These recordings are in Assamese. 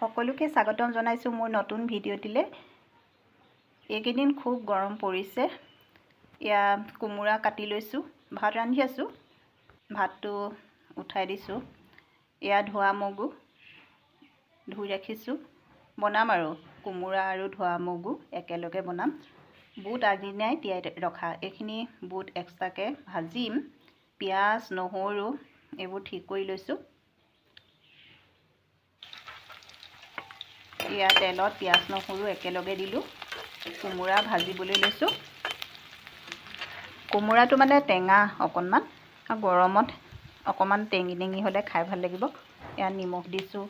সকলোকে স্বাগতম জনাইছোঁ মোৰ নতুন ভিডিঅ'টিলে। এইকেইদিন খুব গৰম পৰিছে। এয়া কোমোৰা কাটি লৈছোঁ, ভাত ৰান্ধি আছোঁ। ভাতটো উঠাই দিছোঁ। এয়া ধোৱা মগু ধুই ৰাখিছোঁ। বনাম আৰু কোমোৰা আৰু ধোৱা মগু একেলগে বনাম। বুট আগদিনাই তিয়াই ৰখা, এইখিনি বুট এক্সট্ৰাকৈ ভাজিম। পিঁয়াজ নহৰু এইবোৰ ঠিক কৰি লৈছোঁ। এয়া তেলত পিঁয়াজ নহৰু একেলগে দিলোঁ। কোমোৰা ভাজিবলৈ লৈছোঁ। কোমোৰাটো মানে টেঙা অকণমান, গৰমত অকণমান টেঙি টেঙি হ'লে খাই ভাল লাগিব। এয়া নিমখ দিছোঁ,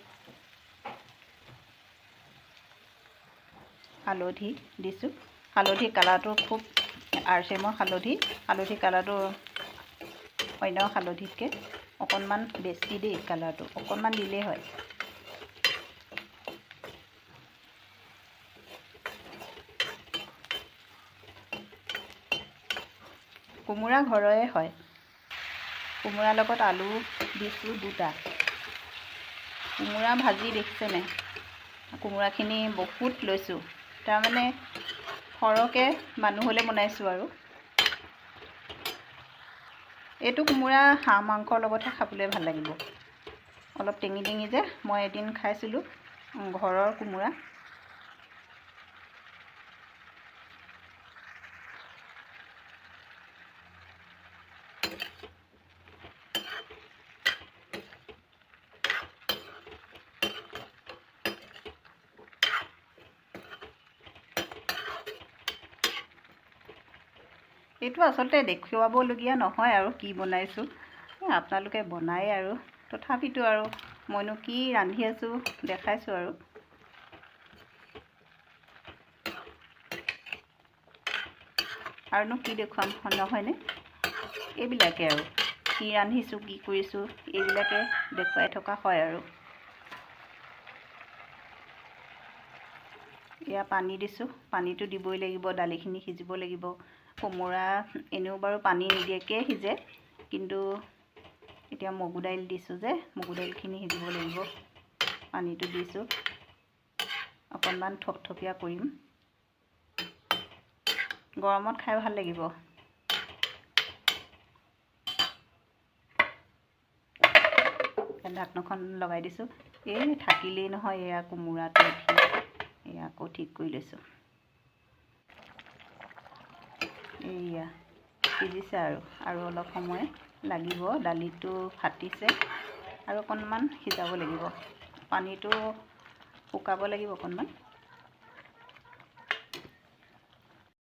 হালধি দিছোঁ। হালধি কালাৰটো খুব RCMৰ হালধি কালাৰটো অন্য হালধিতকৈ অকণমান বেছি দেই। কালাৰটো অকণমান দিলেই হয়। কোমোৰা ঘৰৰে হয়। কোমোৰাৰ লগত আলু দিছোঁ 2টা। কোমোৰা ভাজি দেখিছেনে? কোমোৰাখিনি বহুত লৈছোঁ, তাৰমানে সৰহকৈ মানুহ হ'লে বনাইছোঁ আৰু। এইটো কোমোৰা হাঁহ মাংসৰ লগতহে খাবলৈ ভাল লাগিব। অলপ টেঙি টেঙি যে, মই এদিন খাইছিলোঁ ঘৰৰ কোমোৰা। এইটো আচলতে দেখুৱাবলগীয়া নহয় আৰু কি বনাইছোঁ, আপোনালোকে বনাই আৰু। তথাপিতো আৰু মইনো কি ৰান্ধি আছোঁ দেখাইছোঁ আৰু। আৰুনো কি দেখুৱাম নহয়নে? এইবিলাকে আৰু কি ৰান্ধিছোঁ কি কৰিছোঁ এইবিলাকে দেখুৱাই থকা হয় আৰু। এয়া পানী দিছোঁ, পানীটো দিবই লাগিব, দালিখিনি সিজিব লাগিব। কোমোৰা এনেও বাৰু পানী নিদিয়াকৈ সিজে, কিন্তু এতিয়া মগু দাইল দিছোঁ যে মগু দাইলখিনি সিজিব লাগিব। পানীটো দিছোঁ, অকণমান থপথপীয়া কৰিম। গৰমত খাই ভাল লাগিব। ঢাকনখন লগাই দিছোঁ। এই থাকিলেই নহয় এয়া কোমোৰাটো এয়া আকৌ ঠিক কৰি লৈছোঁ। এইয়া সিজিছে আৰু অলপ সময় লাগিব। দালিটো ফাটিছে আৰু অকণমান সিজাব লাগিব। পানীটো শুকাব লাগিব অকণমান।